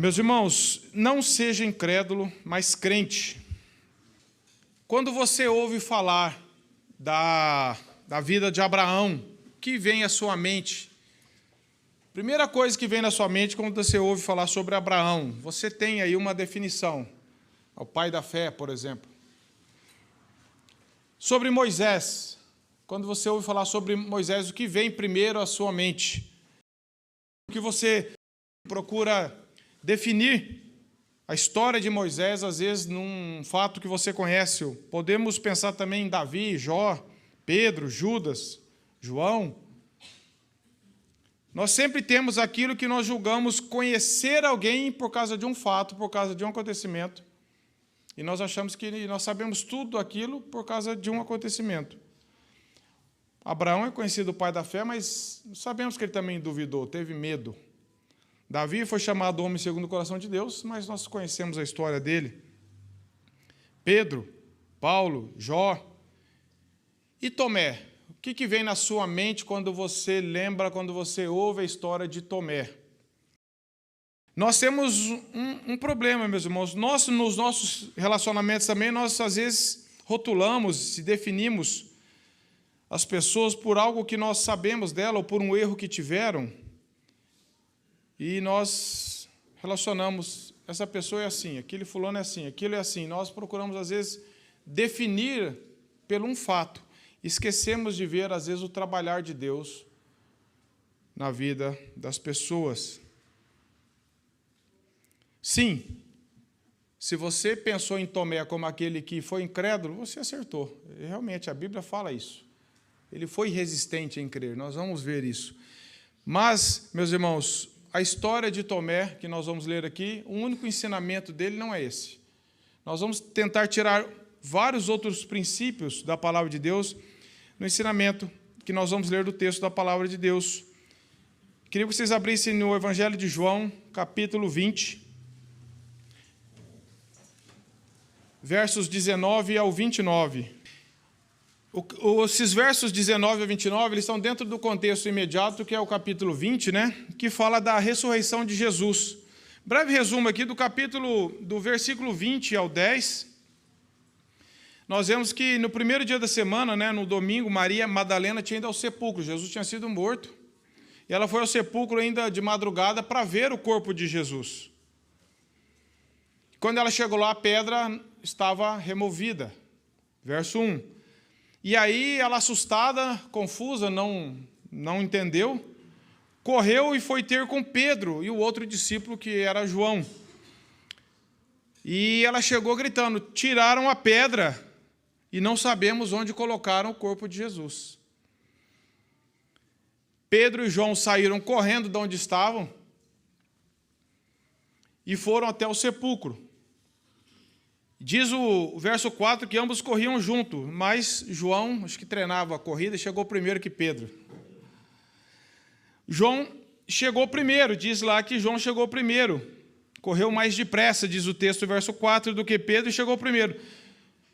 Meus irmãos, não seja incrédulo, mas crente. Quando você ouve falar da vida de Abraão, o que vem à sua mente? Primeira coisa que vem na sua mente quando você ouve falar sobre Abraão, você tem aí uma definição. O pai da fé, por exemplo. Sobre Moisés, quando você ouve falar sobre Moisés, o que vem primeiro à sua mente? O que você procura definir a história de Moisés, às vezes, num fato que você conhece. Podemos pensar também em Davi, Jó, Pedro, Judas, João. Nós sempre temos aquilo que nós julgamos conhecer alguém por causa de um fato, por causa de um acontecimento. E nós achamos que nós sabemos tudo aquilo por causa de um acontecimento. Abraão é conhecido o pai da fé, mas sabemos que ele também duvidou, teve medo. Davi foi chamado homem segundo o coração de Deus, mas nós conhecemos a história dele. Pedro, Paulo, Jó. E Tomé? O que vem na sua mente quando você lembra, quando você ouve a história de Tomé? Nós temos um problema, meus irmãos. Nós, nos nossos relacionamentos também, nós às vezes rotulamos e definimos as pessoas por algo que nós sabemos dela ou por um erro que tiveram. E nós relacionamos, essa pessoa é assim, aquele fulano é assim, aquilo é assim. Nós procuramos, às vezes, definir por um fato. Esquecemos de ver, às vezes, o trabalhar de Deus na vida das pessoas. Sim, se você pensou em Tomé como aquele que foi incrédulo, você acertou. Realmente, a Bíblia fala isso. Ele foi resistente em crer, nós vamos ver isso. Mas, meus irmãos, a história de Tomé, que nós vamos ler aqui, o único ensinamento dele não é esse. Nós vamos tentar tirar vários outros princípios da palavra de Deus no ensinamento que nós vamos ler do texto da palavra de Deus. Queria que vocês abrissem no Evangelho de João, capítulo 20, versos 19 ao 29. Esses versos 19 a 29, eles estão dentro do contexto imediato, que é o capítulo 20, que fala da ressurreição de Jesus. Breve resumo aqui do versículo 20 ao 10. Nós vemos que no primeiro dia da semana, no domingo, Maria Madalena tinha ido ao sepulcro. Jesus tinha sido morto. E ela foi ao sepulcro ainda de madrugada para ver o corpo de Jesus. Quando ela chegou lá, a pedra estava removida. Verso 1. E aí ela, assustada, confusa, não entendeu, correu e foi ter com Pedro e o outro discípulo, que era João. E ela chegou gritando: tiraram a pedra e não sabemos onde colocaram o corpo de Jesus. Pedro e João saíram correndo de onde estavam e foram até o sepulcro. Diz o verso 4 que ambos corriam junto, mas João, acho que treinava a corrida, chegou primeiro que Pedro. João chegou primeiro, diz lá que João chegou primeiro. Correu mais depressa, diz o texto, verso 4, do que Pedro, e chegou primeiro.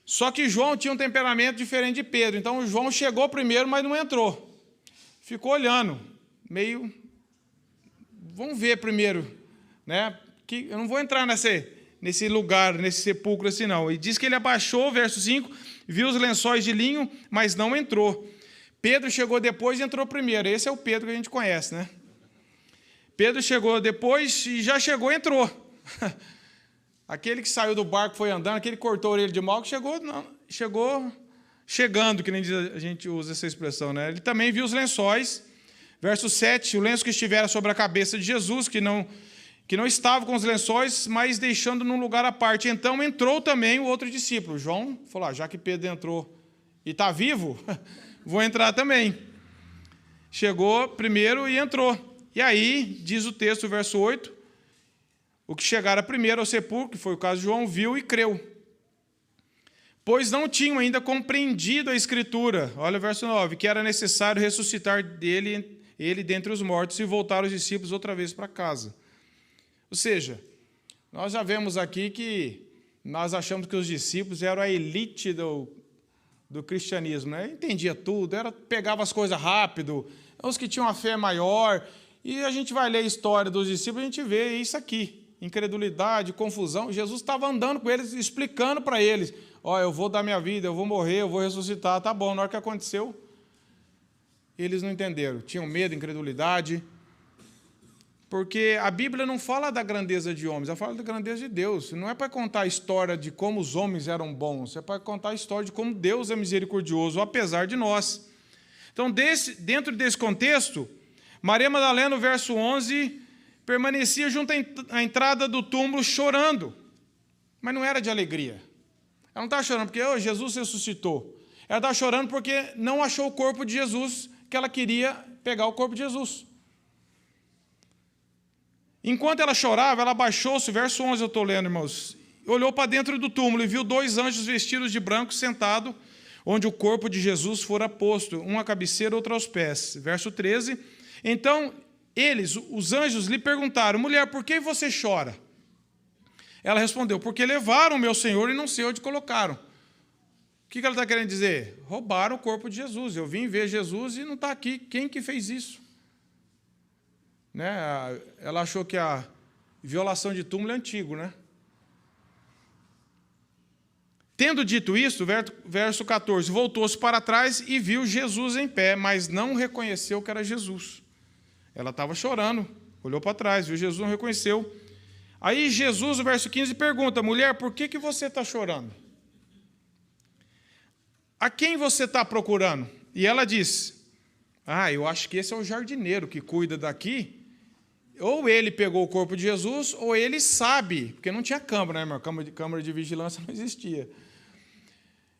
Só que João tinha um temperamento diferente de Pedro, então João chegou primeiro, mas não entrou. Ficou olhando, meio... Vamos ver primeiro, que eu não vou entrar nesse lugar, nesse sepulcro assim não. E diz que ele abaixou, verso 5, viu os lençóis de linho, mas não entrou. Pedro chegou depois e entrou primeiro. Esse é o Pedro que a gente conhece, Pedro chegou depois e já chegou e entrou. Aquele que saiu do barco, foi andando, aquele que cortou a orelha de mal, que chegou chegando, que nem a gente usa essa expressão, Ele também viu os lençóis. Verso 7, o lenço que estivera sobre a cabeça de Jesus, que não estava com os lençóis, mas deixando num lugar à parte. Então entrou também o outro discípulo. João falou: já que Pedro entrou e está vivo, vou entrar também. Chegou primeiro e entrou. E aí, diz o texto, verso 8, o que chegara primeiro ao sepulcro, que foi o caso de João, viu e creu. Pois não tinham ainda compreendido a Escritura, olha o verso 9, que era necessário ressuscitar ele dentre os mortos e voltar os discípulos outra vez para casa. Ou seja, nós já vemos aqui que nós achamos que os discípulos eram a elite do cristianismo, Entendia tudo, pegava as coisas rápido, os que tinham a fé maior. E a gente vai ler a história dos discípulos, a gente vê isso aqui. incredulidade, confusão. Jesus estava andando com eles, explicando para eles, eu vou dar minha vida, eu vou morrer, eu vou ressuscitar. Tá bom, na hora que aconteceu, eles não entenderam. Tinham medo, incredulidade. Porque a Bíblia não fala da grandeza de homens, ela fala da grandeza de Deus. Não é para contar a história de como os homens eram bons, é para contar a história de como Deus é misericordioso, apesar de nós. Então, dentro desse contexto, Maria Madalena, no verso 11, permanecia junto à entrada do túmulo chorando, mas não era de alegria. Ela não estava chorando porque Jesus ressuscitou. Ela estava chorando porque não achou o corpo de Jesus, que ela queria pegar o corpo de Jesus. Enquanto ela chorava, ela abaixou-se, verso 11 eu estou lendo, irmãos, olhou para dentro do túmulo e viu 2 anjos vestidos de branco sentados, onde o corpo de Jesus fora posto, um à cabeceira, outro aos pés. Verso 13, então eles, os anjos, lhe perguntaram, mulher, por que você chora? Ela respondeu, porque levaram o meu Senhor e não sei onde colocaram. O que ela está querendo dizer? Roubaram o corpo de Jesus. Eu vim ver Jesus e não está aqui. Quem que fez isso? Né? Ela achou que a violação de túmulo é antigo, né? Tendo dito isso, verso 14, voltou-se para trás e viu Jesus em pé, mas não reconheceu que era Jesus. Ela estava chorando, olhou para trás, viu Jesus, não reconheceu. Aí Jesus, no verso 15, pergunta, mulher, por que você está chorando? A quem você está procurando? E ela diz, eu acho que esse é o jardineiro que cuida daqui. Ou ele pegou o corpo de Jesus, ou ele sabe, porque não tinha câmara, né, irmão? Câmara de vigilância não existia.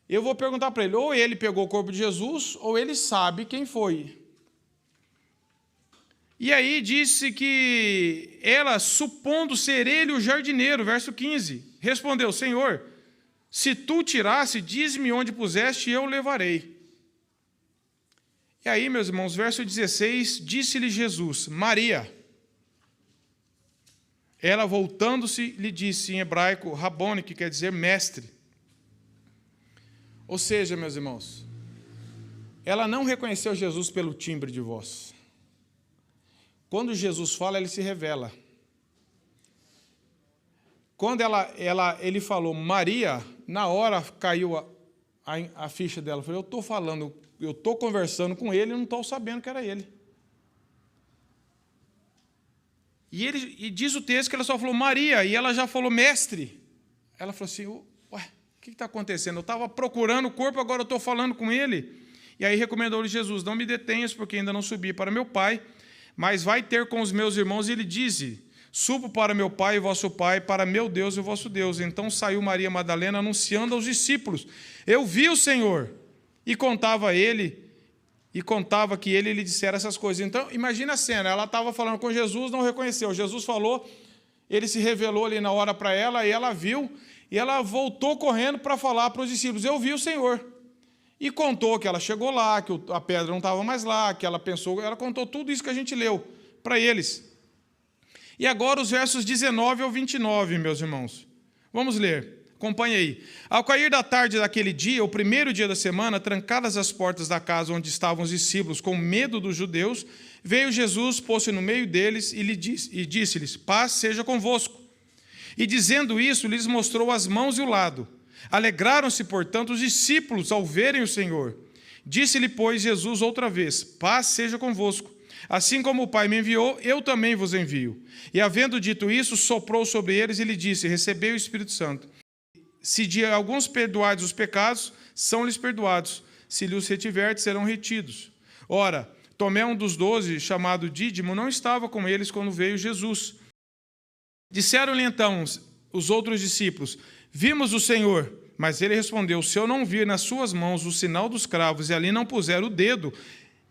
Eu vou perguntar para ele, ou ele pegou o corpo de Jesus, ou ele sabe quem foi. E aí disse que ela, supondo ser ele o jardineiro, verso 15, respondeu, Senhor, se tu tirasse, diz-me onde puseste e eu o levarei. E aí, meus irmãos, verso 16, disse-lhe Jesus, Maria. Ela, voltando-se, lhe disse em hebraico, Rabone, que quer dizer mestre. Ou seja, meus irmãos, ela não reconheceu Jesus pelo timbre de voz. Quando Jesus fala, ele se revela. Quando ele falou Maria, na hora caiu a ficha dela. Eu falei, eu estou conversando com ele e não estou sabendo que era ele. E diz o texto que ela só falou Maria, e ela já falou mestre. Ela falou assim, o que está acontecendo? Eu estava procurando o corpo, agora eu estou falando com ele. E aí recomendou-lhe Jesus, não me detenhas, porque ainda não subi para meu pai, mas vai ter com os meus irmãos, e ele disse, subo para meu pai e vosso pai, para meu Deus e vosso Deus. Então saiu Maria Madalena anunciando aos discípulos, eu vi o Senhor, e contava que ele lhe dissera essas coisas. Então, imagina a cena, ela estava falando com Jesus, não reconheceu. Jesus falou, ele se revelou ali na hora para ela, e ela viu, e ela voltou correndo para falar para os discípulos, eu vi o Senhor. E contou que ela chegou lá, que a pedra não estava mais lá, que ela pensou, ela contou tudo isso que a gente leu para eles. E agora os versos 19 ao 29, meus irmãos. Vamos ler. Acompanhe aí. Ao cair da tarde daquele dia, o primeiro dia da semana, trancadas as portas da casa onde estavam os discípulos, com medo dos judeus, veio Jesus, pôs-se no meio deles e disse-lhes, paz seja convosco. E dizendo isso, lhes mostrou as mãos e o lado. Alegraram-se, portanto, os discípulos ao verem o Senhor. Disse-lhe, pois, Jesus outra vez, paz seja convosco. Assim como o Pai me enviou, eu também vos envio. E havendo dito isso, soprou sobre eles e lhe disse, recebei o Espírito Santo. Se de alguns perdoardes os pecados, são-lhes perdoados. Se lhes retiverdes, serão retidos. Ora, Tomé, um dos 12, chamado Dídimo, não estava com eles quando veio Jesus. Disseram-lhe então os outros discípulos, vimos o Senhor. Mas ele respondeu, se eu não vir nas suas mãos o sinal dos cravos, e ali não puser o dedo,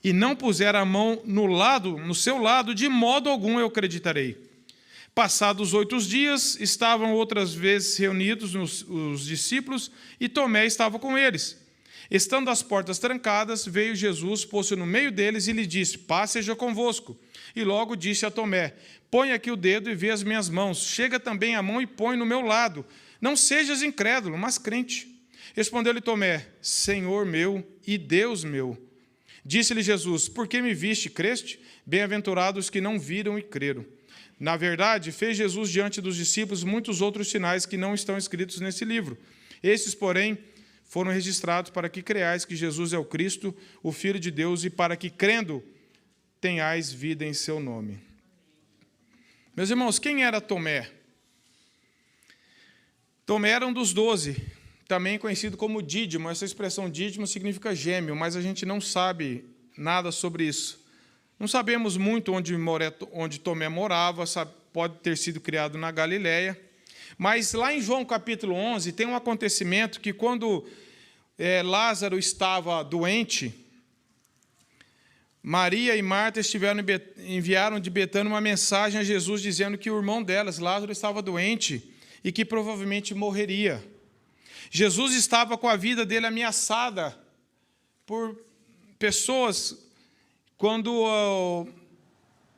e não puser a mão no seu lado, de modo algum eu acreditarei. Passados 8 dias, estavam outras vezes reunidos os discípulos, e Tomé estava com eles. Estando as portas trancadas, veio Jesus, pôs-se no meio deles e lhe disse, paz seja convosco. E logo disse a Tomé, põe aqui o dedo e vê as minhas mãos, chega também a mão e põe no meu lado. Não sejas incrédulo, mas crente. Respondeu-lhe Tomé, Senhor meu e Deus meu. Disse-lhe Jesus, por que me viste e creste? Bem-aventurados que não viram e creram. Na verdade, fez Jesus diante dos discípulos muitos outros sinais que não estão escritos nesse livro. Esses, porém, foram registrados para que creais que Jesus é o Cristo, o Filho de Deus, e para que, crendo, tenhais vida em seu nome. Meus irmãos, quem era Tomé? Tomé era um dos 12, também conhecido como Dídimo. Essa expressão Dídimo significa gêmeo, mas a gente não sabe nada sobre isso. Não sabemos muito onde Tomé morava, pode ter sido criado na Galiléia. Mas lá em João capítulo 11, tem um acontecimento que quando Lázaro estava doente, Maria e Marta enviaram de Betânia uma mensagem a Jesus dizendo que o irmão delas, Lázaro, estava doente e que provavelmente morreria. Jesus estava com a vida dele ameaçada por pessoas quando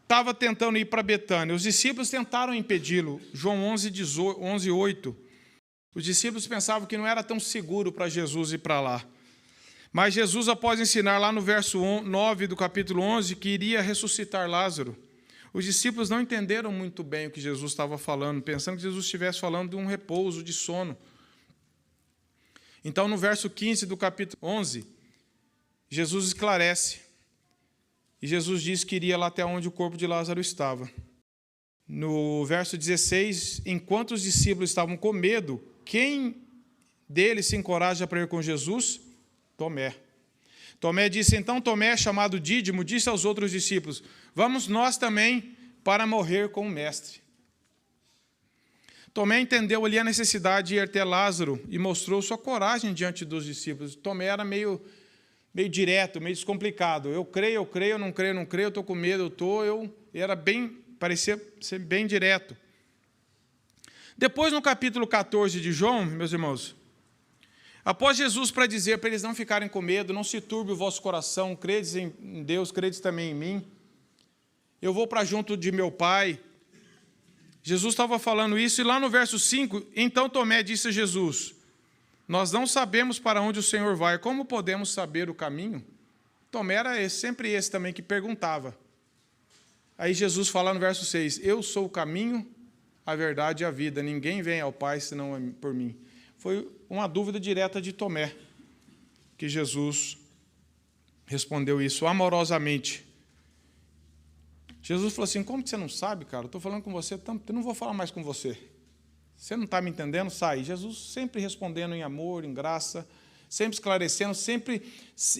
estava tentando ir para Betânia. Os discípulos tentaram impedi-lo. João 11, 8. Os discípulos pensavam que não era tão seguro para Jesus ir para lá. Mas Jesus, após ensinar lá no verso 9 do capítulo 11, que iria ressuscitar Lázaro, os discípulos não entenderam muito bem o que Jesus estava falando, pensando que Jesus estivesse falando de um repouso, de sono. Então, no verso 15 do capítulo 11, Jesus esclarece. E Jesus disse que iria lá até onde o corpo de Lázaro estava. No verso 16, enquanto os discípulos estavam com medo, quem deles se encoraja para ir com Jesus? Tomé. Tomé disse, então Tomé, chamado Dídimo, disse aos outros discípulos, vamos nós também para morrer com o Mestre. Tomé entendeu ali a necessidade de ir até Lázaro e mostrou sua coragem diante dos discípulos. Tomé era meio direto, meio descomplicado. Eu creio, não creio, eu estou com medo, parecia ser bem direto. Depois, no capítulo 14 de João, meus irmãos, após Jesus para dizer para eles não ficarem com medo, não se turbe o vosso coração, credes em Deus, credes também em mim, eu vou para junto de meu Pai. Jesus estava falando isso, e lá no verso 5, então Tomé disse a Jesus, nós não sabemos para onde o Senhor vai, como podemos saber o caminho? Tomé era sempre esse também que perguntava. Aí Jesus fala no verso 6, eu sou o caminho, a verdade e a vida, ninguém vem ao Pai senão por mim. Foi uma dúvida direta de Tomé, que Jesus respondeu isso amorosamente. Jesus falou assim, como que você não sabe, cara? Eu estou falando com você, eu não vou falar mais com você. Você não está me entendendo? Sai. Jesus sempre respondendo em amor, em graça, sempre esclarecendo, sempre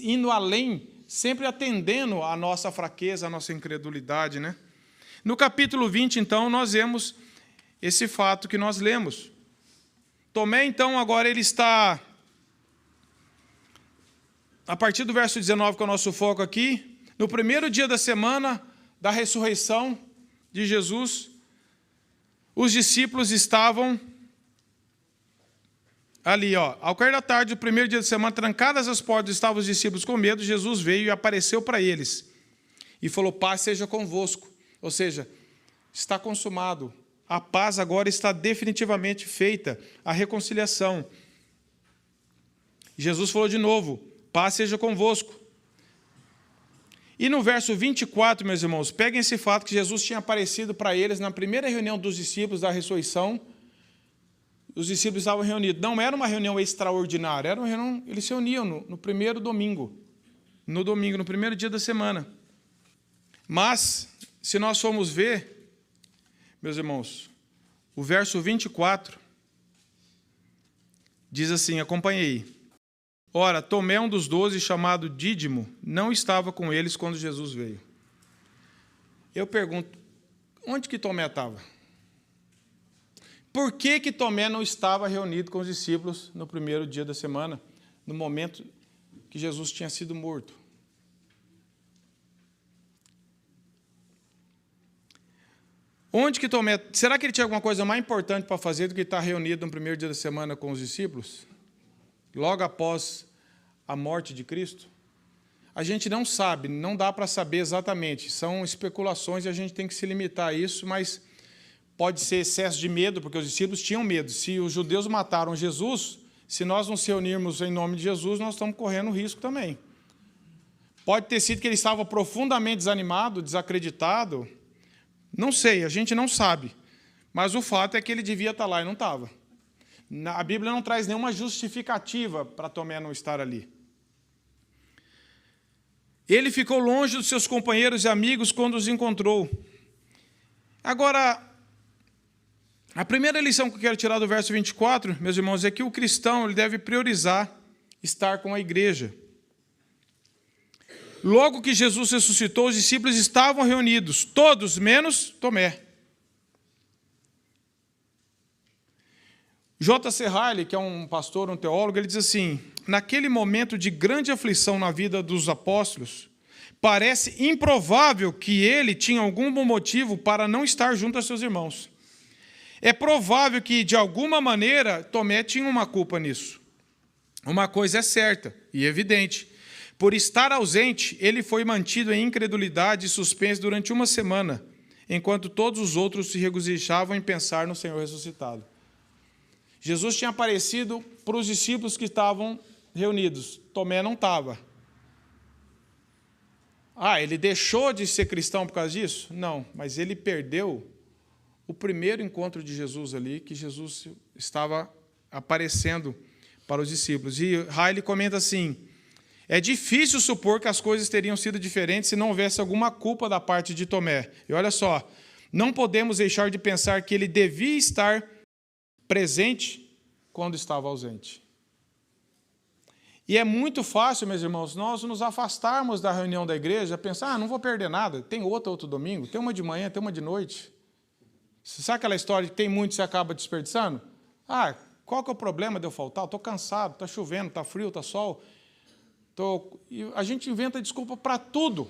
indo além, sempre atendendo a nossa fraqueza, a nossa incredulidade, né? No capítulo 20, então, nós vemos esse fato que nós lemos. Tomé, então, agora ele está, a partir do verso 19, que é o nosso foco aqui, no primeiro dia da semana da ressurreição de Jesus, os discípulos estavam ali, ao cair da tarde, o primeiro dia da semana, trancadas as portas, estavam os discípulos com medo, Jesus veio e apareceu para eles e falou, paz seja convosco, ou seja, está consumado, a paz agora está definitivamente feita, a reconciliação. Jesus falou de novo, paz seja convosco. E no verso 24, meus irmãos, peguem esse fato que Jesus tinha aparecido para eles na primeira reunião dos discípulos da ressurreição. Os discípulos estavam reunidos. Não era uma reunião extraordinária, era uma reunião, eles se reuniam no primeiro domingo. No primeiro dia da semana. Mas, se nós formos ver, meus irmãos, o verso 24 diz assim, acompanhe aí. Ora, Tomé, um dos 12, chamado Dídimo, não estava com eles quando Jesus veio. Eu pergunto, onde que Tomé estava? Por que Tomé não estava reunido com os discípulos no primeiro dia da semana, no momento que Jesus tinha sido morto? Onde que Tomé... Será que ele tinha alguma coisa mais importante para fazer do que estar reunido no primeiro dia da semana com os discípulos? Logo após a morte de Cristo? A gente não sabe, não dá para saber exatamente. São especulações e a gente tem que se limitar a isso, mas pode ser excesso de medo, porque os discípulos tinham medo. Se os judeus mataram Jesus, se nós não se reunirmos em nome de Jesus, nós estamos correndo risco também. Pode ter sido que ele estava profundamente desanimado, desacreditado, Não sei, a gente não sabe. Mas o fato é que ele devia estar lá e não estava. A Bíblia não traz nenhuma justificativa para Tomé não estar ali. Ele ficou longe dos seus companheiros e amigos quando os encontrou. Agora, a primeira lição que eu quero tirar do verso 24, meus irmãos, é que o cristão ele deve priorizar estar com a igreja. Logo que Jesus ressuscitou, os discípulos estavam reunidos, todos, menos Tomé. J.C. Riley, que é um pastor, um teólogo, ele diz assim: naquele momento de grande aflição na vida dos apóstolos, parece improvável que ele tinha algum bom motivo para não estar junto a seus irmãos. É provável que, de alguma maneira, Tomé tinha uma culpa nisso. Uma coisa é certa e evidente: por estar ausente, ele foi mantido em incredulidade e suspenso durante uma semana, enquanto todos os outros se regozijavam em pensar no Senhor ressuscitado. Jesus tinha aparecido para os discípulos que estavam reunidos. Tomé não estava. Ele deixou de ser cristão por causa disso? Não, mas ele perdeu o primeiro encontro de Jesus ali, que Jesus estava aparecendo para os discípulos. E Riley comenta assim: é difícil supor que as coisas teriam sido diferentes se não houvesse alguma culpa da parte de Tomé. E olha só, não podemos deixar de pensar que ele devia estar presente quando estava ausente. E é muito fácil, meus irmãos, nós nos afastarmos da reunião da igreja, pensar, não vou perder nada, tem outro domingo, tem uma de manhã, tem uma de noite. Sabe aquela história de que tem muito e você acaba desperdiçando? Qual que é o problema de eu faltar? Estou cansado, está chovendo, está frio, está sol. E a gente inventa desculpa para tudo,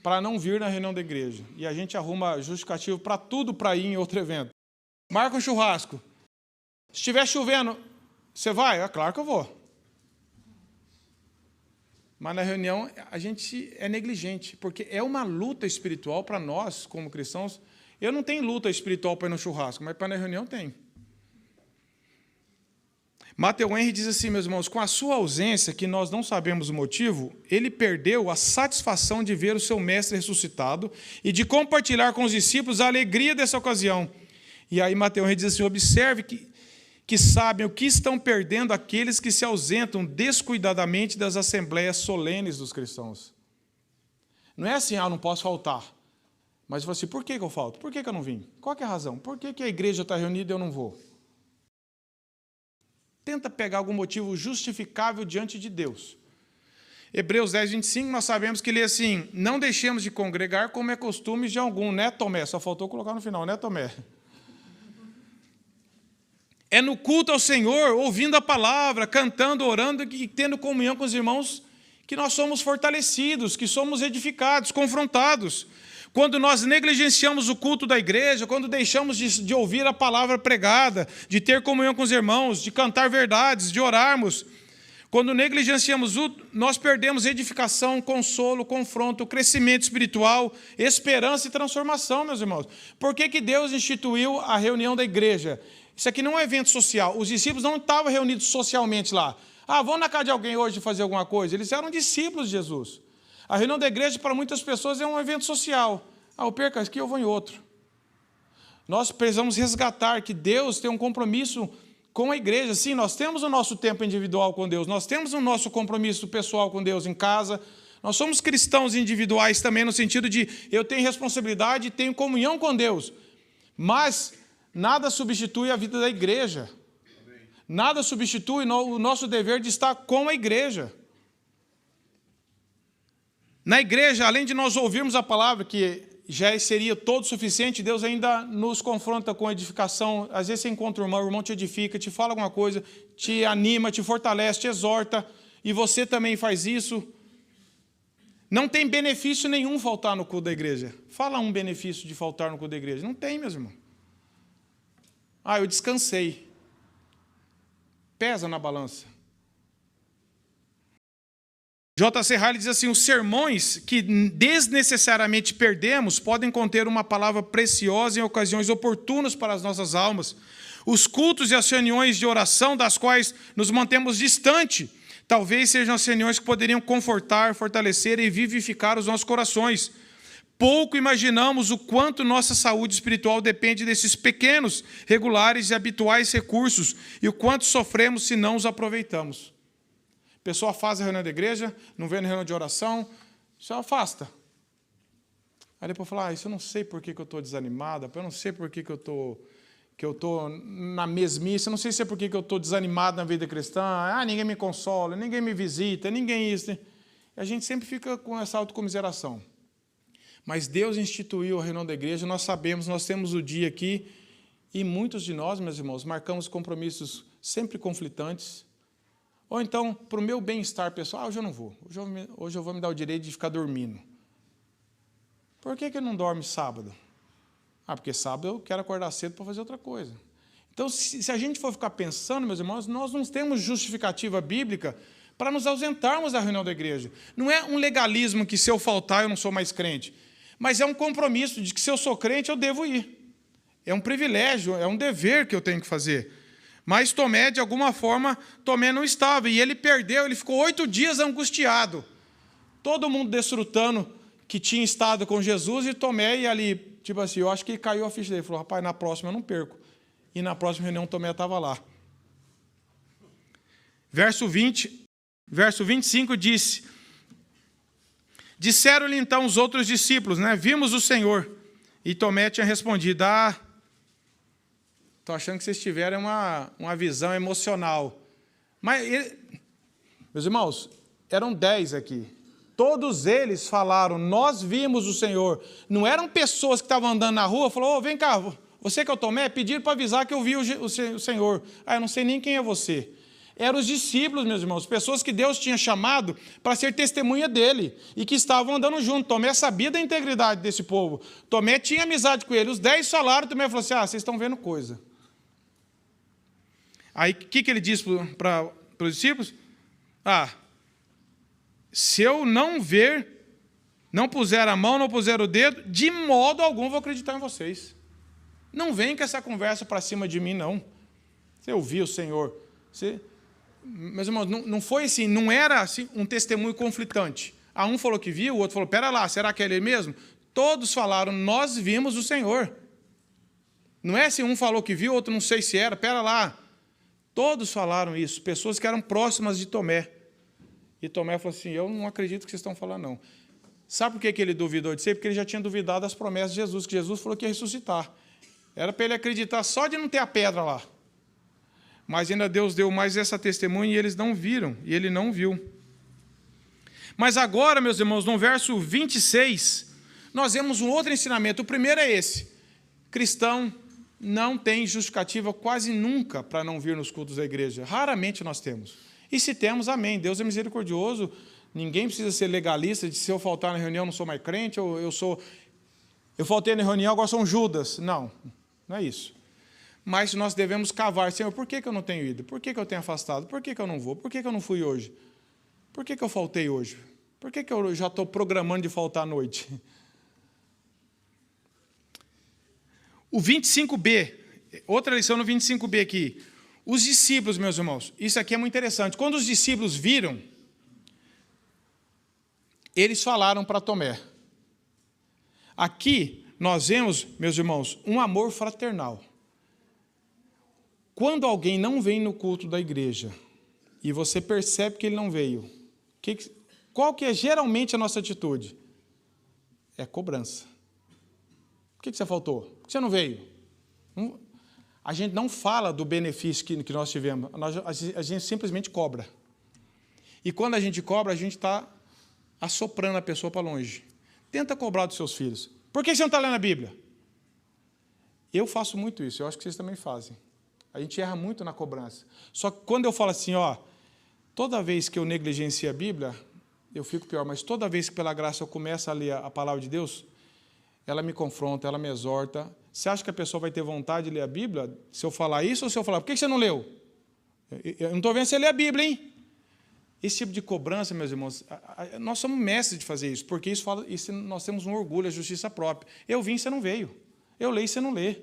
para não vir na reunião da igreja. E a gente arruma justificativo para tudo para ir em outro evento. Marca um churrasco. Se estiver chovendo, você vai? Claro que eu vou. Mas na reunião a gente é negligente, porque é uma luta espiritual para nós, como cristãos. Eu não tenho luta espiritual para ir no churrasco, mas para ir na reunião tem. Matthew Henry diz assim, meus irmãos: com a sua ausência, que nós não sabemos o motivo, ele perdeu a satisfação de ver o seu mestre ressuscitado e de compartilhar com os discípulos a alegria dessa ocasião. E aí Matthew Henry diz assim: observe que sabem o que estão perdendo aqueles que se ausentam descuidadamente das assembleias solenes dos cristãos. Não é assim, não posso faltar. Mas você, por que eu falto? Por que eu não vim? Qual que é a razão? Por que a igreja está reunida e eu não vou? Tenta pegar algum motivo justificável diante de Deus. Hebreus 10, 25, nós sabemos que lê assim: não deixemos de congregar como é costume de algum, né, Tomé? Só faltou colocar no final, né, Tomé? É no culto ao Senhor, ouvindo a palavra, cantando, orando e tendo comunhão com os irmãos, que nós somos fortalecidos, que somos edificados, confrontados. Quando nós negligenciamos o culto da igreja, quando deixamos de ouvir a palavra pregada, de ter comunhão com os irmãos, de cantar verdades, de orarmos, quando negligenciamos, nós perdemos edificação, consolo, confronto, crescimento espiritual, esperança e transformação, meus irmãos. Por que Deus instituiu a reunião da igreja? Isso aqui não é um evento social. Os discípulos não estavam reunidos socialmente lá. Vamos na casa de alguém hoje fazer alguma coisa. Eles eram discípulos de Jesus. A reunião da igreja, para muitas pessoas, é um evento social. Eu perco aqui, eu vou em outro. Nós precisamos resgatar que Deus tem um compromisso com a igreja. Sim, nós temos o nosso tempo individual com Deus. Nós temos o nosso compromisso pessoal com Deus em casa. Nós somos cristãos individuais também, no sentido de eu tenho responsabilidade e tenho comunhão com Deus. Mas nada substitui a vida da igreja. Nada substitui o nosso dever de estar com a igreja. Na igreja, além de nós ouvirmos a palavra, que já seria todo suficiente, Deus ainda nos confronta com edificação. Às vezes você encontra o irmão te edifica, te fala alguma coisa, te anima, te fortalece, te exorta, e você também faz isso. Não tem benefício nenhum faltar no culto da igreja. Fala um benefício de faltar no culto da igreja. Não tem, meus irmãos. Eu descansei. Pesa na balança. J.C. Riley diz assim: os sermões que desnecessariamente perdemos podem conter uma palavra preciosa em ocasiões oportunas para as nossas almas. Os cultos e as reuniões de oração das quais nos mantemos distante, talvez sejam as reuniões que poderiam confortar, fortalecer e vivificar os nossos corações. pouco imaginamos o quanto nossa saúde espiritual depende desses pequenos, regulares e habituais recursos e o quanto sofremos se não os aproveitamos. A pessoa faz a reunião da igreja, não vem na reunião de oração, só afasta. Aí depois fala, isso eu não sei por que eu estou desanimada, eu não sei por que eu estou na mesmice, eu não sei se é por que eu estou desanimado na vida cristã, ninguém me consola, ninguém me visita, ninguém isso. A gente sempre fica com essa autocomiseração. Mas Deus instituiu a reunião da igreja, nós sabemos, nós temos o dia aqui, e muitos de nós, meus irmãos, marcamos compromissos sempre conflitantes. Ou então, para o meu bem-estar pessoal, hoje eu não vou, hoje eu vou me dar o direito de ficar dormindo. Por que eu não dorme sábado? Porque sábado eu quero acordar cedo para fazer outra coisa. Então, se a gente for ficar pensando, meus irmãos, nós não temos justificativa bíblica para nos ausentarmos da reunião da igreja. Não é um legalismo que se eu faltar eu não sou mais crente, mas é um compromisso de que se eu sou crente eu devo ir. É um privilégio, é um dever que eu tenho que fazer. Mas Tomé, de alguma forma, Tomé não estava, e ele perdeu, ele ficou 8 dias angustiado. Todo mundo desfrutando que tinha estado com Jesus, e Tomé ia ali, tipo assim, eu acho que caiu a ficha dele, falou, rapaz, na próxima eu não perco. E na próxima reunião Tomé estava lá. Verso 25 disse, disseram-lhe então os outros discípulos, vimos o Senhor. E Tomé tinha respondido, estou achando que vocês tiveram uma visão emocional. Mas, meus irmãos, eram 10 aqui. Todos eles falaram, nós vimos o Senhor. Não eram pessoas que estavam andando na rua, falaram, vem cá, você que é o Tomé, pediram para avisar que eu vi o Senhor. Eu não sei nem quem é você. Eram os discípulos, meus irmãos, pessoas que Deus tinha chamado para ser testemunha dele e que estavam andando junto. Tomé sabia da integridade desse povo. Tomé tinha amizade com ele. Os 10 falaram, Tomé falou assim, vocês estão vendo coisa. Aí, o que ele disse para os discípulos? Se eu não ver, não puser a mão, não puser o dedo, de modo algum vou acreditar em vocês. Não vem com essa conversa para cima de mim, não. Você ouviu o Senhor. Meus irmãos, não foi assim, não era assim, um testemunho conflitante. Um falou que viu, o outro falou, pera lá, será que é ele mesmo? Todos falaram, nós vimos o Senhor. Não é assim, um falou que viu, outro não sei se era, pera lá. Todos falaram isso, pessoas que eram próximas de Tomé. E Tomé falou assim, eu não acredito que vocês estão falando, não. Sabe por que ele duvidou de ser? Porque ele já tinha duvidado das promessas de Jesus, que Jesus falou que ia ressuscitar. Era para ele acreditar só de não ter a pedra lá. Mas ainda Deus deu mais essa testemunha e eles não viram, e ele não viu. Mas agora, meus irmãos, no verso 26, nós vemos um outro ensinamento. O primeiro é esse. Cristão não tem justificativa quase nunca para não vir nos cultos da igreja. Raramente nós temos. E se temos, amém. Deus é misericordioso. Ninguém precisa ser legalista de se eu faltar na reunião não sou mais crente, ou eu faltei na reunião, agora sou um Judas. Não é isso. Mas nós devemos cavar, Senhor, por que eu não tenho ido? Por que eu tenho afastado? Por que eu não vou? Por que eu não fui hoje? Por que eu faltei hoje? Por que eu já estou programando de faltar à noite? O 25b, outra lição no 25b aqui. Os discípulos, meus irmãos, isso aqui é muito interessante. Quando os discípulos viram, eles falaram para Tomé. Aqui nós vemos, meus irmãos, um amor fraternal. Quando alguém não vem no culto da igreja e você percebe que ele não veio, qual que é geralmente a nossa atitude? É cobrança. Por que você faltou? Por que você não veio? A gente não fala do benefício que nós tivemos, a gente simplesmente cobra. E quando a gente cobra, a gente está assoprando a pessoa para longe. Tenta cobrar dos seus filhos. Por que você não está lendo a Bíblia? Eu faço muito isso, eu acho que vocês também fazem. A gente erra muito na cobrança. Só que quando eu falo assim, toda vez que eu negligencio a Bíblia, eu fico pior, mas toda vez que pela graça eu começo a ler a palavra de Deus, ela me confronta, ela me exorta. Você acha que a pessoa vai ter vontade de ler a Bíblia se eu falar isso ou se eu falar, por que você não leu? Eu não estou vendo você ler a Bíblia, hein? Esse tipo de cobrança, meus irmãos, nós somos mestres de fazer isso, porque nós temos um orgulho, a justiça própria. Eu vim, você não veio. Eu leio, você não lê.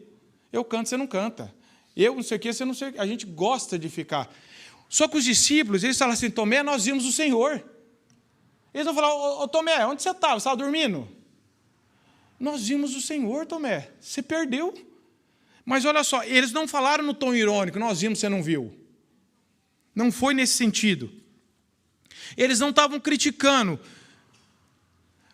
Eu canto, você não canta. Eu não sei o que, você não sei o que. A gente gosta de ficar. Só que os discípulos, eles falam assim, Tomé, nós vimos o Senhor. Eles vão falar, Tomé, onde você estava? Você estava dormindo? Nós vimos o Senhor, Tomé. Você perdeu. Mas olha só, eles não falaram no tom irônico, nós vimos, você não viu. Não foi nesse sentido. Eles não estavam criticando.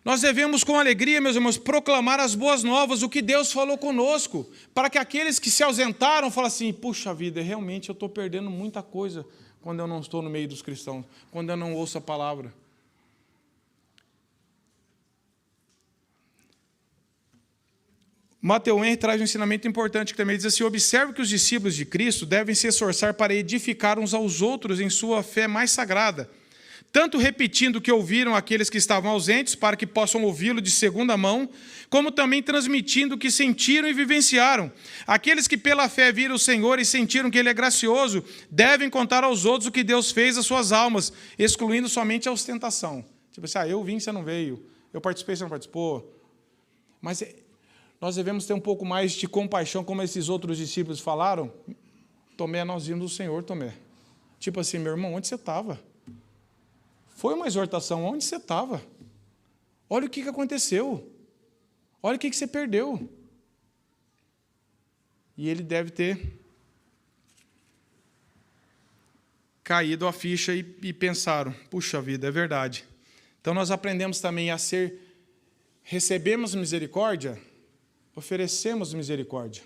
Nós devemos, com alegria, meus irmãos, proclamar as boas novas, o que Deus falou conosco, para que aqueles que se ausentaram falem assim, puxa vida, realmente eu estou perdendo muita coisa quando eu não estou no meio dos cristãos, quando eu não ouço a palavra. Matthew Henry traz um ensinamento importante que também diz assim, observe que os discípulos de Cristo devem se esforçar para edificar uns aos outros em sua fé mais sagrada, tanto repetindo o que ouviram aqueles que estavam ausentes, para que possam ouvi-lo de segunda mão, como também transmitindo o que sentiram e vivenciaram. Aqueles que pela fé viram o Senhor e sentiram que Ele é gracioso, devem contar aos outros o que Deus fez às suas almas, excluindo somente a ostentação. Tipo assim, eu vim, você não veio, eu participei, você não participou. Mas nós devemos ter um pouco mais de compaixão, como esses outros discípulos falaram. Tomé, nós vimos o Senhor, Tomé. Tipo assim, meu irmão, onde você estava? Foi uma exortação, onde você estava? Olha o que aconteceu. Olha o que você perdeu. E ele deve ter caído a ficha e pensaram, puxa vida, é verdade. Então nós aprendemos também a recebemos misericórdia, oferecemos misericórdia.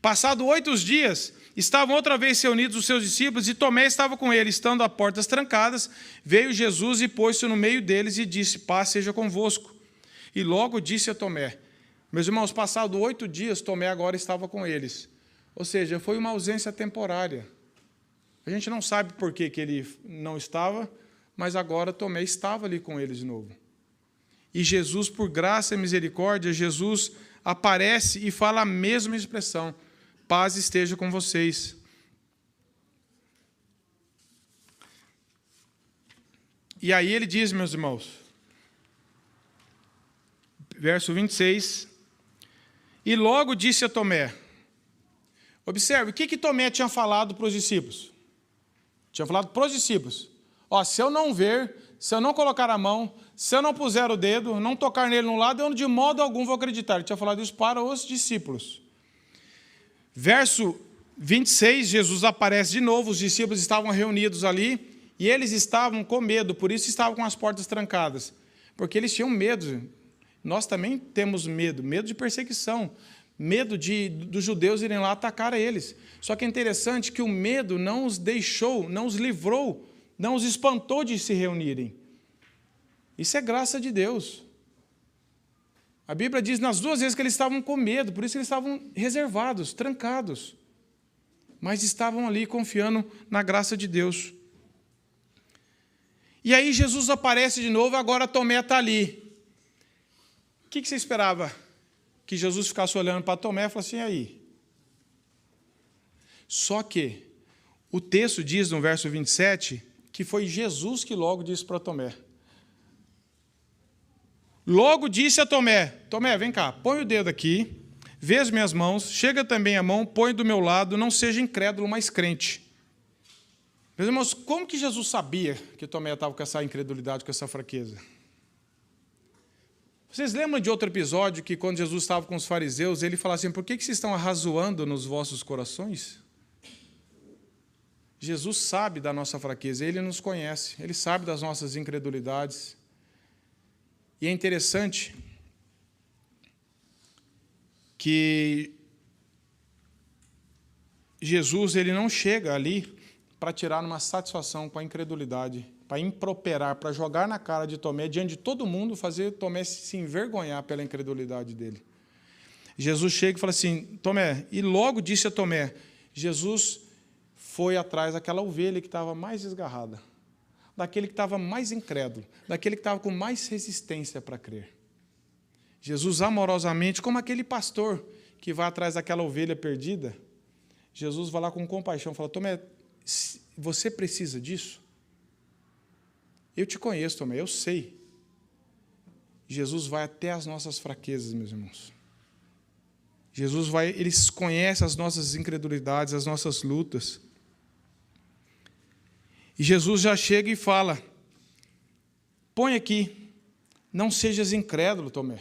Passado 8 dias, estavam outra vez reunidos os seus discípulos e Tomé estava com ele, estando a portas trancadas, veio Jesus e pôs-se no meio deles e disse, paz seja convosco. E logo disse a Tomé, meus irmãos, passado 8 dias, Tomé agora estava com eles. Ou seja, foi uma ausência temporária. A gente não sabe por que ele não estava, mas agora Tomé estava ali com eles de novo. E Jesus, por graça e misericórdia, Jesus aparece e fala a mesma expressão. Paz esteja com vocês. E aí ele diz, meus irmãos, verso 26, e logo disse a Tomé, observe, o que Tomé tinha falado para os discípulos? Tinha falado para os discípulos, se eu não ver, se eu não colocar a mão, se eu não puser o dedo, não tocar nele no lado, eu de modo algum vou acreditar. Ele tinha falado isso para os discípulos. Verso 26, Jesus aparece de novo, os discípulos estavam reunidos ali, e eles estavam com medo, por isso estavam com as portas trancadas, porque eles tinham medo. Nós também temos medo de perseguição, medo dos judeus irem lá atacar a eles. Só que é interessante que o medo não os deixou, não os livrou, não os espantou de se reunirem. Isso é graça de Deus. A Bíblia diz nas 2 vezes que eles estavam com medo, por isso eles estavam reservados, trancados. Mas estavam ali confiando na graça de Deus. E aí Jesus aparece de novo, agora Tomé está ali. O que você esperava? Que Jesus ficasse olhando para Tomé e falasse assim, e aí? Só que o texto diz no verso 27 que foi Jesus que logo disse para Tomé. Logo disse a Tomé, Tomé, vem cá, põe o dedo aqui, vê as minhas mãos, chega também a mão, põe do meu lado, não seja incrédulo, mas crente. Meus irmãos, como que Jesus sabia que Tomé estava com essa incredulidade, com essa fraqueza? Vocês lembram de outro episódio que quando Jesus estava com os fariseus, ele falava assim, por que vocês estão arrazoando nos vossos corações? Jesus sabe da nossa fraqueza, Ele nos conhece, Ele sabe das nossas incredulidades. E é interessante que Jesus ele não chega ali para tirar uma satisfação com a incredulidade, para improperar, para jogar na cara de Tomé, diante de todo mundo, fazer Tomé se envergonhar pela incredulidade dele. Jesus chega e fala assim, Tomé, e logo disse a Tomé, Jesus foi atrás daquela ovelha que estava mais esgarrada, daquele que estava mais incrédulo, daquele que estava com mais resistência para crer. Jesus amorosamente, como aquele pastor que vai atrás daquela ovelha perdida, Jesus vai lá com compaixão e fala, Tomé, você precisa disso? Eu te conheço, Tomé, eu sei. Jesus vai até as nossas fraquezas, meus irmãos. Jesus vai, Ele conhece as nossas incredulidades, as nossas lutas. E Jesus já chega e fala, põe aqui, não sejas incrédulo, Tomé.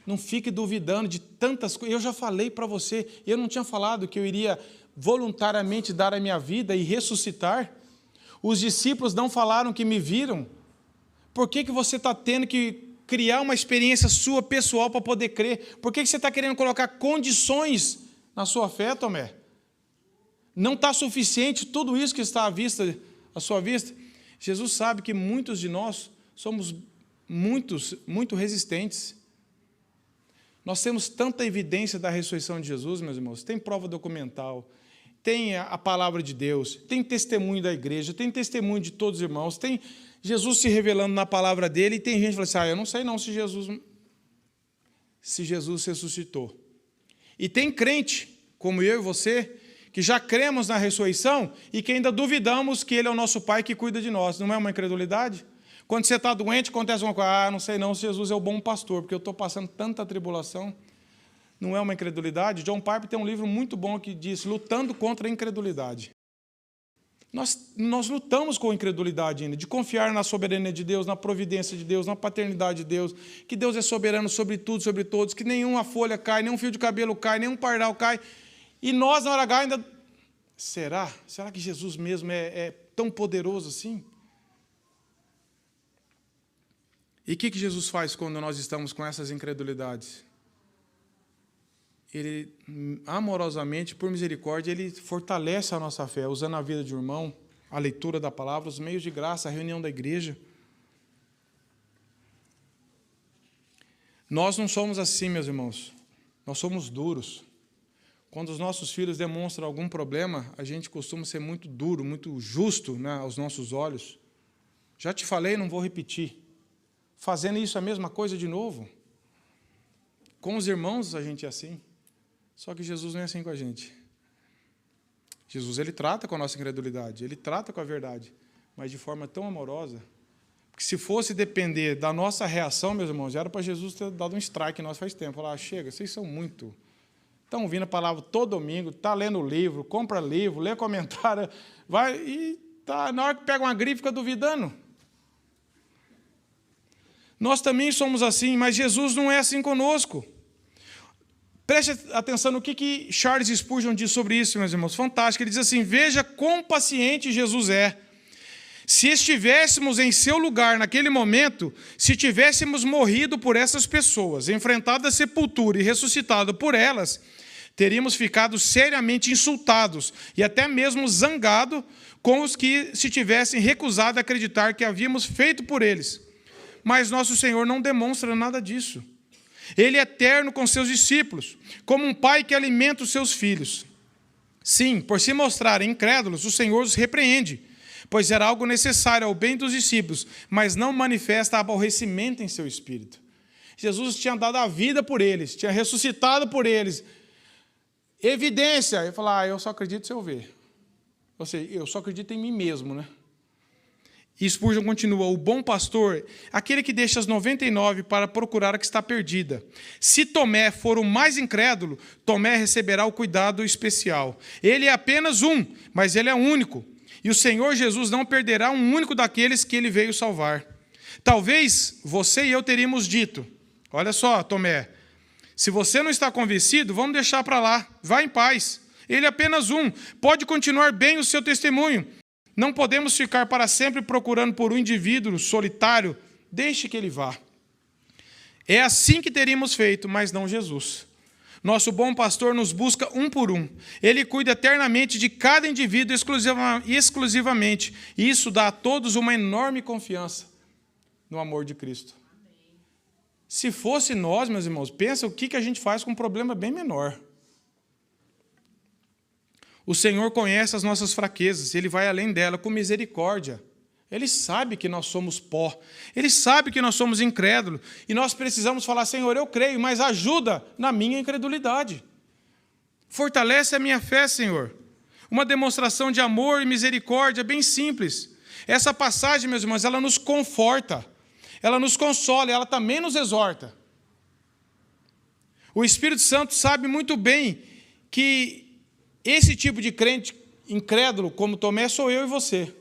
Não fique duvidando de tantas coisas. Eu já falei para você, eu não tinha falado que eu iria voluntariamente dar a minha vida e ressuscitar? Os discípulos não falaram que me viram? Por que você está tendo que criar uma experiência sua pessoal para poder crer? Por que você está querendo colocar condições na sua fé, Tomé? Não está suficiente tudo isso que está à sua vista? Jesus sabe que muitos de nós somos muito resistentes. Nós temos tanta evidência da ressurreição de Jesus, meus irmãos. Tem prova documental, tem a palavra de Deus, tem testemunho da igreja, tem testemunho de todos os irmãos, tem Jesus se revelando na palavra dele, e tem gente que fala assim, eu não sei não se Jesus ressuscitou. E tem crente, como eu e você, que já cremos na ressurreição e que ainda duvidamos que ele é o nosso Pai que cuida de nós. Não é uma incredulidade? Quando você está doente, acontece uma coisa, não sei não se Jesus é o bom pastor, porque eu estou passando tanta tribulação. Não é uma incredulidade? John Piper tem um livro muito bom que diz, Lutando contra a Incredulidade. Nós lutamos com a incredulidade ainda, de confiar na soberania de Deus, na providência de Deus, na paternidade de Deus, que Deus é soberano sobre tudo, sobre todos, que nenhuma folha cai, nenhum fio de cabelo cai, nenhum pardal cai. E nós, na hora H, ainda... Será? Será que Jesus mesmo é tão poderoso assim? E o que Jesus faz quando nós estamos com essas incredulidades? Ele, amorosamente, por misericórdia, ele fortalece a nossa fé, usando a vida de um irmão, a leitura da palavra, os meios de graça, a reunião da igreja. Nós não somos assim, meus irmãos. Nós somos duros. Quando os nossos filhos demonstram algum problema, a gente costuma ser muito duro, muito justo, né, aos nossos olhos. Já te falei, não vou repetir. Fazendo isso a mesma coisa de novo. Com os irmãos a gente é assim. Só que Jesus não é assim com a gente. Jesus, ele trata com a nossa incredulidade, ele trata com a verdade, mas de forma tão amorosa, que se fosse depender da nossa reação, meus irmãos, já era para Jesus ter dado um strike em nós faz tempo. Falar, chega, vocês são muito... Estão ouvindo a palavra todo domingo, está lendo livro, compra livro, lê comentário, vai e tá, na hora que pega uma gripe fica duvidando. Nós também somos assim, mas Jesus não é assim conosco. Preste atenção no que Charles Spurgeon diz sobre isso, meus irmãos. Fantástico. Ele diz assim, veja quão paciente Jesus é. Se estivéssemos em seu lugar naquele momento, se tivéssemos morrido por essas pessoas, enfrentado a sepultura e ressuscitado por elas, teríamos ficado seriamente insultados e até mesmo zangado com os que se tivessem recusado a acreditar que havíamos feito por eles. Mas nosso Senhor não demonstra nada disso. Ele é eterno com seus discípulos, como um pai que alimenta os seus filhos. Sim, por se mostrarem incrédulos, o Senhor os repreende, pois era algo necessário ao bem dos discípulos, mas não manifesta aborrecimento em seu espírito. Jesus tinha dado a vida por eles, tinha ressuscitado por eles. Evidência, ele fala, eu só acredito se eu ver. Ou seja, eu só acredito em mim mesmo, né? E Spurgeon continua, o bom pastor, aquele que deixa as 99 para procurar a que está perdida. Se Tomé for o mais incrédulo, Tomé receberá o cuidado especial. Ele é apenas um, mas ele é único. E o Senhor Jesus não perderá um único daqueles que ele veio salvar. Talvez você e eu teríamos dito, olha só, Tomé, se você não está convencido, vamos deixar para lá, vá em paz. Ele é apenas um, pode continuar bem o seu testemunho. Não podemos ficar para sempre procurando por um indivíduo solitário, deixe que ele vá. É assim que teríamos feito, mas não Jesus. Nosso bom pastor nos busca um por um. Ele cuida eternamente de cada indivíduo exclusivamente. E isso dá a todos uma enorme confiança no amor de Cristo. Se fosse nós, meus irmãos, pensa o que a gente faz com um problema bem menor. O Senhor conhece as nossas fraquezas, Ele vai além dela com misericórdia. Ele sabe que nós somos pó, Ele sabe que nós somos incrédulos, e nós precisamos falar, Senhor, eu creio, mas ajuda na minha incredulidade. Fortalece a minha fé, Senhor. Uma demonstração de amor e misericórdia bem simples. Essa passagem, meus irmãos, ela nos conforta, ela nos consola, ela também nos exorta. O Espírito Santo sabe muito bem que esse tipo de crente incrédulo, como Tomé, sou eu e você.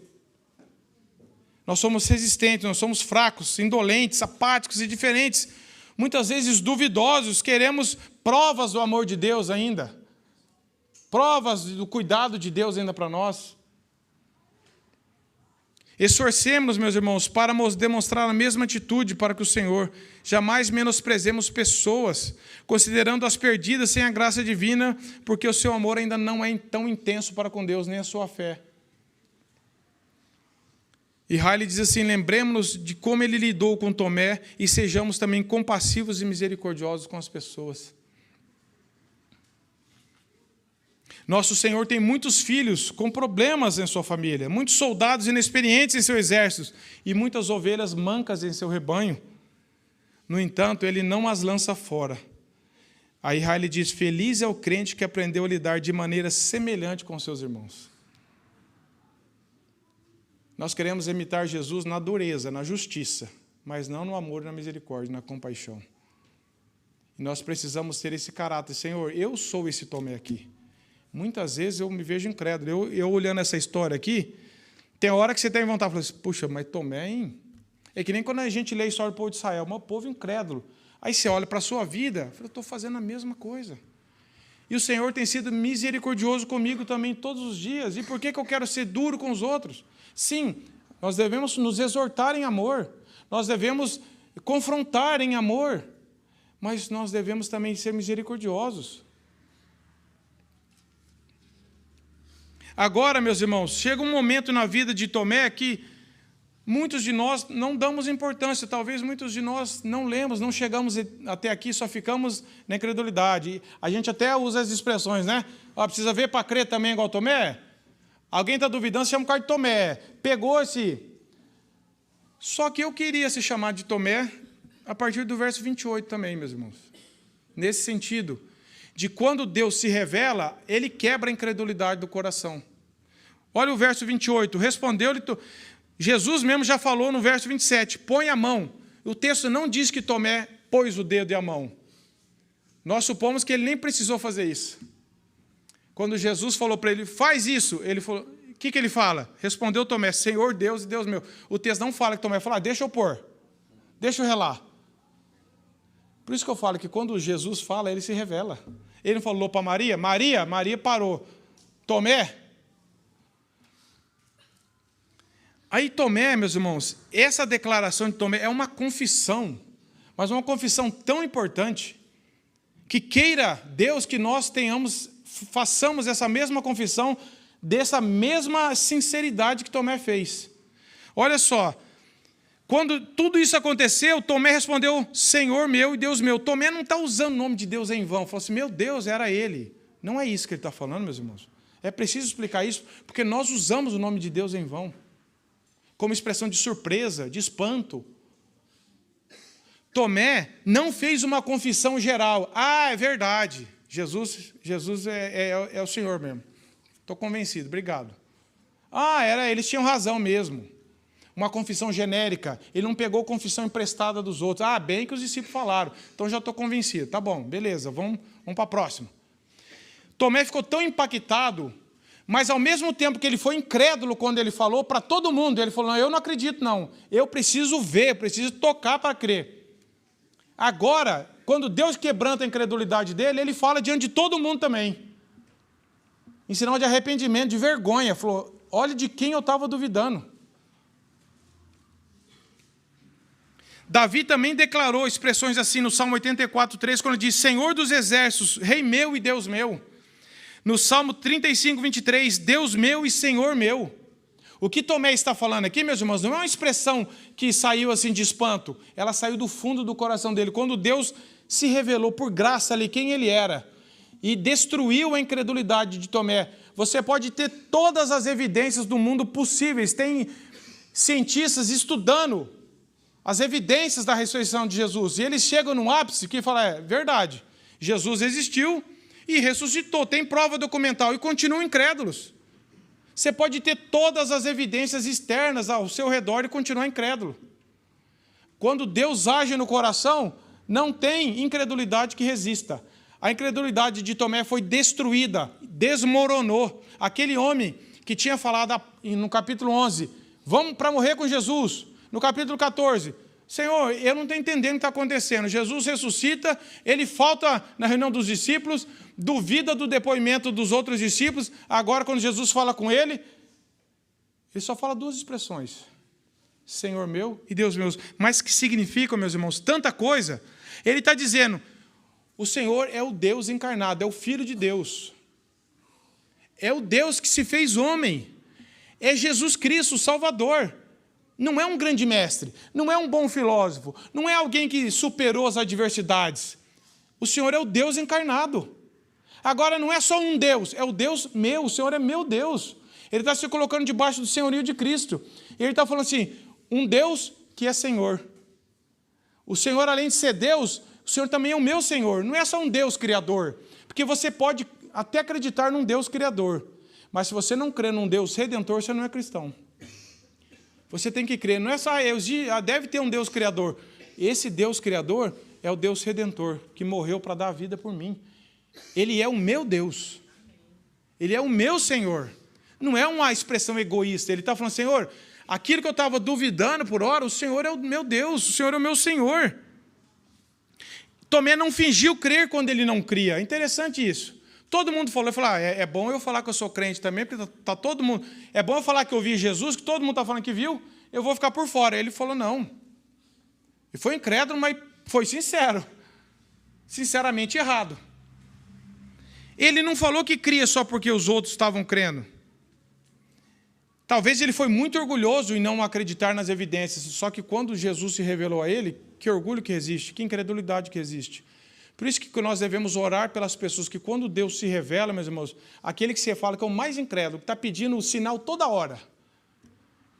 Nós somos resistentes, nós somos fracos, indolentes, apáticos e diferentes. Muitas vezes duvidosos, queremos provas do amor de Deus ainda. Provas do cuidado de Deus ainda para nós. Esforcemos, meus irmãos, para demonstrar a mesma atitude para que o Senhor. Jamais menosprezemos pessoas, considerando as perdidas sem a graça divina, porque o seu amor ainda não é tão intenso para com Deus, nem a sua fé. E Riley diz assim: lembremos-nos de como ele lidou com Tomé e sejamos também compassivos e misericordiosos com as pessoas. Nosso Senhor tem muitos filhos com problemas em sua família, muitos soldados inexperientes em seu exército e muitas ovelhas mancas em seu rebanho. No entanto, ele não as lança fora. Aí Riley diz: feliz é o crente que aprendeu a lidar de maneira semelhante com seus irmãos. Nós queremos imitar Jesus na dureza, na justiça, mas não no amor, na misericórdia, na compaixão. E nós precisamos ter esse caráter. Senhor, eu sou esse Tomé aqui. Muitas vezes eu me vejo incrédulo. Eu olhando essa história aqui, tem hora que você tem vontade de falar assim: puxa, mas Tomé, hein? É que nem quando a gente lê a história do povo de Israel, um povo incrédulo. Aí você olha para a sua vida, eu estou fazendo a mesma coisa. E o Senhor tem sido misericordioso comigo também todos os dias. E por que eu quero ser duro com os outros? Sim, nós devemos nos exortar em amor, nós devemos confrontar em amor, mas nós devemos também ser misericordiosos. Agora, meus irmãos, chega um momento na vida de Tomé que muitos de nós não damos importância, talvez muitos de nós não lemos, não chegamos até aqui, só ficamos na incredulidade. A gente até usa as expressões, né? Precisa ver para crer também igual Tomé? Alguém está duvidando, chama o cara de Tomé. Pegou esse. Só que eu queria se chamar de Tomé a partir do verso 28 também, meus irmãos. Nesse sentido, de quando Deus se revela, ele quebra a incredulidade do coração. Olha o verso 28. Respondeu-lhe, Jesus mesmo já falou no verso 27, põe a mão. O texto não diz que Tomé pôs o dedo e a mão. Nós supomos que ele nem precisou fazer isso. Quando Jesus falou para ele, faz isso, ele falou, o que ele fala? Respondeu Tomé, Senhor Deus e Deus meu. O texto não fala que Tomé falou, deixa eu pôr, deixa eu relar. Por isso que eu falo que quando Jesus fala, ele se revela. Ele não falou para Maria, Maria parou. Tomé. Aí Tomé, meus irmãos, essa declaração de Tomé é uma confissão, mas uma confissão tão importante, que queira Deus que nós façamos essa mesma confissão, dessa mesma sinceridade que Tomé fez. Olha só, quando tudo isso aconteceu, Tomé respondeu, Senhor meu e Deus meu. Tomé não está usando o nome de Deus em vão. Falou assim, meu Deus, era ele. Não é isso que ele está falando, meus irmãos. É preciso explicar isso, porque nós usamos o nome de Deus em vão, como expressão de surpresa, de espanto. Tomé não fez uma confissão geral. Ah, é verdade. Jesus é o Senhor mesmo. Estou convencido, obrigado. Ah, eles tinham razão mesmo. Uma confissão genérica. Ele não pegou confissão emprestada dos outros. Ah, bem que os discípulos falaram. Então já estou convencido. Tá bom, beleza, vamos para a próxima. Tomé ficou tão impactado, mas ao mesmo tempo que ele foi incrédulo quando ele falou para todo mundo, ele falou, não, eu não acredito não. Eu preciso ver, preciso tocar para crer. Agora, quando Deus quebranta a incredulidade dele, ele fala diante de todo mundo também. Em sinal de arrependimento, de vergonha. Falou, olha de quem eu estava duvidando. Davi também declarou expressões assim no Salmo 84:3, quando diz, Senhor dos exércitos, Rei meu e Deus meu. No Salmo 35:23, Deus meu e Senhor meu. O que Tomé está falando aqui, meus irmãos, não é uma expressão que saiu assim de espanto. Ela saiu do fundo do coração dele. Quando Deus se revelou por graça ali quem ele era e destruiu a incredulidade de Tomé. Você pode ter todas as evidências do mundo possíveis. Tem cientistas estudando as evidências da ressurreição de Jesus. E eles chegam num ápice que fala, é verdade, Jesus existiu e ressuscitou. Tem prova documental e continuam incrédulos. Você pode ter todas as evidências externas ao seu redor e continuar incrédulo. Quando Deus age no coração, não tem incredulidade que resista. A incredulidade de Tomé foi destruída, desmoronou. Aquele homem que tinha falado no capítulo 11, vamos para morrer com Jesus. No capítulo 14, Senhor, eu não estou entendendo o que está acontecendo. Jesus ressuscita, ele falta na reunião dos discípulos, duvida do depoimento dos outros discípulos. Agora, quando Jesus fala com ele só fala duas expressões: Senhor meu e Deus meu. Mas que significam, meus irmãos, tanta coisa. Ele está dizendo, o Senhor é o Deus encarnado, é o Filho de Deus. É o Deus que se fez homem. É Jesus Cristo, o Salvador. Não é um grande mestre, não é um bom filósofo, não é alguém que superou as adversidades. O Senhor é o Deus encarnado. Agora, não é só um Deus, é o Deus meu, o Senhor é meu Deus. Ele está se colocando debaixo do senhorio de Cristo. Ele está falando assim, um Deus que é Senhor. O Senhor, além de ser Deus, o Senhor também é o meu Senhor. Não é só um Deus criador, porque você pode até acreditar num Deus criador, mas se você não crê num Deus redentor, você não é cristão. Você tem que crer, não é só, deve ter um Deus criador. Esse Deus criador é o Deus redentor, que morreu para dar a vida por mim. Ele é o meu Deus. Ele é o meu Senhor. Não é uma expressão egoísta. Ele está falando, Senhor, aquilo que eu estava duvidando por hora, o Senhor é o meu Deus, o Senhor é o meu Senhor. Tomé não fingiu crer quando ele não cria. É interessante isso. Todo mundo falou, é bom eu falar que eu sou crente também, porque tá todo mundo. É bom eu falar que eu vi Jesus, que todo mundo está falando que viu, eu vou ficar por fora. Ele falou, não. Ele foi incrédulo, mas foi sincero. Sinceramente errado. Ele não falou que cria só porque os outros estavam crendo. Talvez ele foi muito orgulhoso em não acreditar nas evidências, só que quando Jesus se revelou a ele, que orgulho que existe, que incredulidade que existe. Por isso que nós devemos orar pelas pessoas que quando Deus se revela, meus irmãos, aquele que você fala que é o mais incrédulo, que está pedindo o sinal toda hora,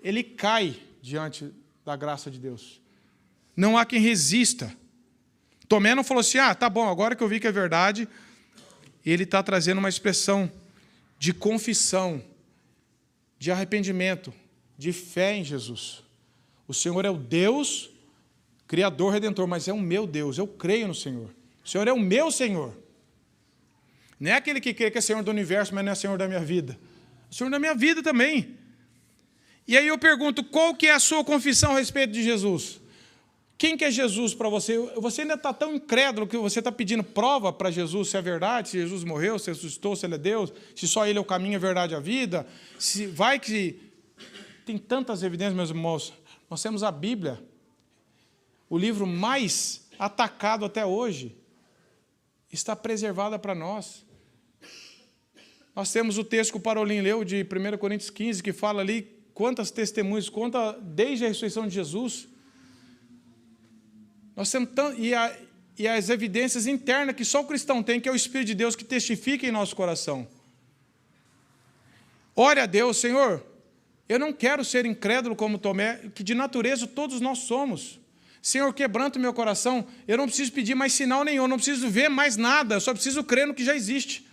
ele cai diante da graça de Deus. Não há quem resista. Tomé não falou assim, tá bom, agora que eu vi que é verdade, ele está trazendo uma expressão de confissão, de arrependimento, de fé em Jesus. O Senhor é o Deus, Criador, Redentor, mas é o meu Deus, eu creio no Senhor. O Senhor é o meu Senhor. Não é aquele que crê que é Senhor do universo, mas não é Senhor da minha vida. O Senhor da minha vida também. E aí eu pergunto, qual que é a sua confissão a respeito de Jesus? Quem que é Jesus para você? Você ainda está tão incrédulo que você está pedindo prova para Jesus, se é verdade, se Jesus morreu, se ressuscitou, se Ele é Deus, se só Ele é o caminho, a verdade e a vida. Se vai que... Tem tantas evidências, meus irmãos. Nós temos a Bíblia, o livro mais atacado até hoje, está preservada para nós. Nós temos o texto que o Parolin leu de 1 Coríntios 15, que fala ali quantas testemunhas, conta desde a ressurreição de Jesus. Nós temos e as evidências internas que só o cristão tem, que é o Espírito de Deus que testifica em nosso coração. Ore a Deus, Senhor, eu não quero ser incrédulo como Tomé, que de natureza todos nós somos. Senhor, quebranta o meu coração, eu não preciso pedir mais sinal nenhum, eu não preciso ver mais nada, eu só preciso crer no que já existe,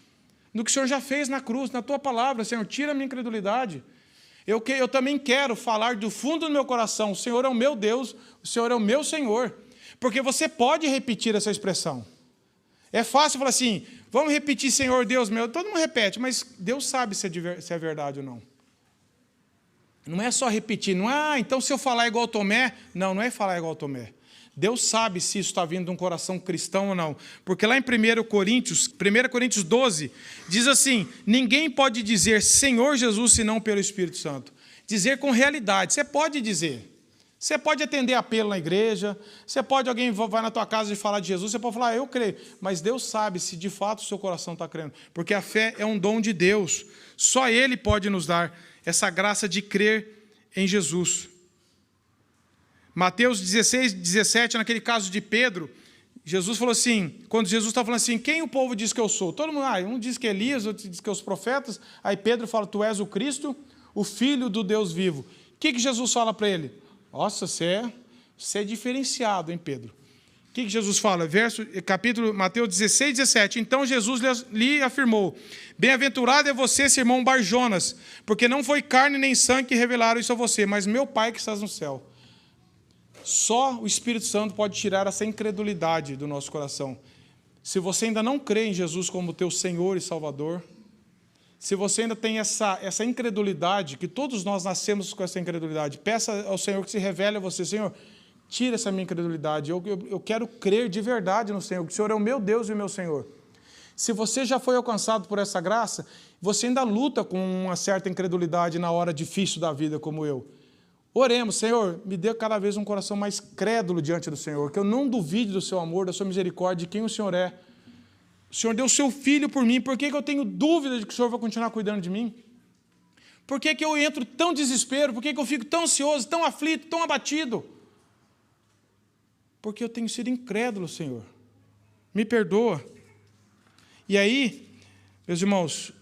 no que o Senhor já fez na cruz, na Tua palavra. Senhor, tira a minha incredulidade. Eu também quero falar do fundo do meu coração, o Senhor é o meu Deus, o Senhor é o meu Senhor. Porque você pode repetir essa expressão. É fácil falar assim, vamos repetir, Senhor Deus meu. Todo mundo repete, mas Deus sabe se é verdade ou não. Não é só repetir, não é, então se eu falar igual Tomé, não é falar igual Tomé. Deus sabe se isso está vindo de um coração cristão ou não. Porque lá em 1 Coríntios 12, diz assim, ninguém pode dizer Senhor Jesus senão pelo Espírito Santo. Dizer com realidade, você pode dizer. Você pode atender apelo na igreja, alguém vai na tua casa e falar de Jesus, você pode falar, eu creio, mas Deus sabe se de fato o seu coração está crendo, porque a fé é um dom de Deus, só Ele pode nos dar essa graça de crer em Jesus. Mateus 16, 17, naquele caso de Pedro, Jesus falou assim, quando Jesus estava falando assim, quem o povo diz que eu sou? Todo mundo, um diz que é Elias, outro diz que é os profetas, aí Pedro fala, tu és o Cristo, o Filho do Deus vivo. O que Jesus fala para ele? Nossa, você é diferenciado, hein, Pedro? O que Jesus fala? Capítulo Mateus 16, 17. Então Jesus lhe afirmou, bem-aventurado é você, Simão Bar-Jonas, porque não foi carne nem sangue que revelaram isso a você, mas meu Pai que estás no céu. Só o Espírito Santo pode tirar essa incredulidade do nosso coração. Se você ainda não crê em Jesus como teu Senhor e Salvador, se você ainda tem essa incredulidade, que todos nós nascemos com essa incredulidade, peça ao Senhor que se revele a você, Senhor, tira essa minha incredulidade. Eu quero crer de verdade no Senhor, que o Senhor é o meu Deus e o meu Senhor. Se você já foi alcançado por essa graça, você ainda luta com uma certa incredulidade na hora difícil da vida, como eu. Oremos, Senhor, me dê cada vez um coração mais crédulo diante do Senhor, que eu não duvide do seu amor, da sua misericórdia, de quem o Senhor é. O Senhor deu o seu Filho por mim, por que eu tenho dúvida de que o Senhor vai continuar cuidando de mim? Por que eu entro tão desespero? Por que eu fico tão ansioso, tão aflito, tão abatido? Porque eu tenho sido incrédulo, Senhor. Me perdoa. E aí, meus irmãos,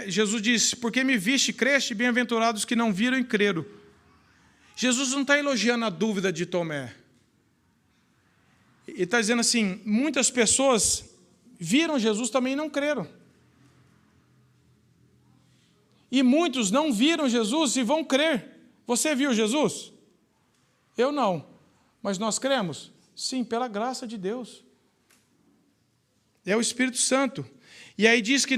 Jesus disse, porque me viste e creste, bem-aventurados que não viram e creram. Jesus não está elogiando a dúvida de Tomé. Ele está dizendo assim, muitas pessoas viram Jesus também e não creram. E muitos não viram Jesus e vão crer. Você viu Jesus? Eu não. Mas nós cremos? Sim, pela graça de Deus. É o Espírito Santo. E aí diz que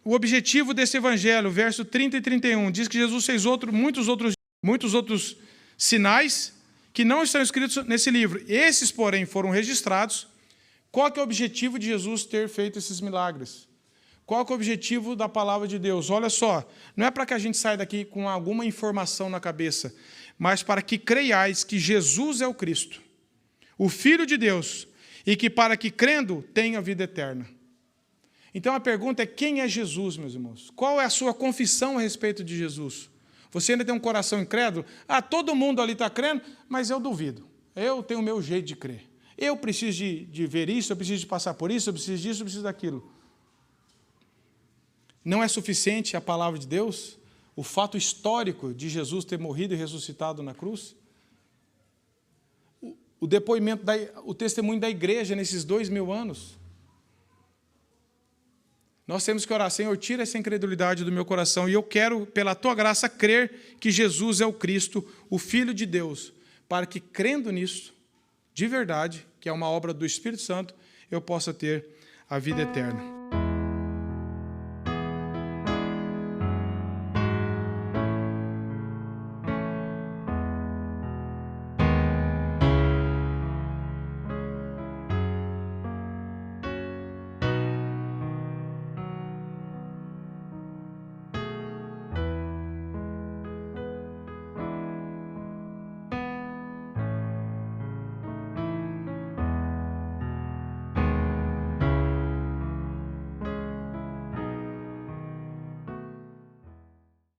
o objetivo desse evangelho, verso 30 e 31, diz que Jesus fez muitos outros sinais que não estão escritos nesse livro. Esses, porém, foram registrados. Qual que é o objetivo de Jesus ter feito esses milagres? Qual que é o objetivo da palavra de Deus? Olha só, não é para que a gente saia daqui com alguma informação na cabeça, mas para que creiais que Jesus é o Cristo, o Filho de Deus, e que para que crendo tenha vida eterna. Então a pergunta é, quem é Jesus, meus irmãos? Qual é a sua confissão a respeito de Jesus? Você ainda tem um coração incrédulo? Todo mundo ali está crendo, mas eu duvido. Eu tenho o meu jeito de crer. Eu preciso de ver isso, eu preciso de passar por isso, eu preciso disso, eu preciso daquilo. Não é suficiente a palavra de Deus? O fato histórico de Jesus ter morrido e ressuscitado na cruz? O depoimento, o testemunho da igreja nesses 2000 anos? Nós temos que orar, Senhor, tira essa incredulidade do meu coração e eu quero, pela Tua graça, crer que Jesus é o Cristo, o Filho de Deus, para que, crendo nisso, de verdade, que é uma obra do Espírito Santo, eu possa ter a vida eterna.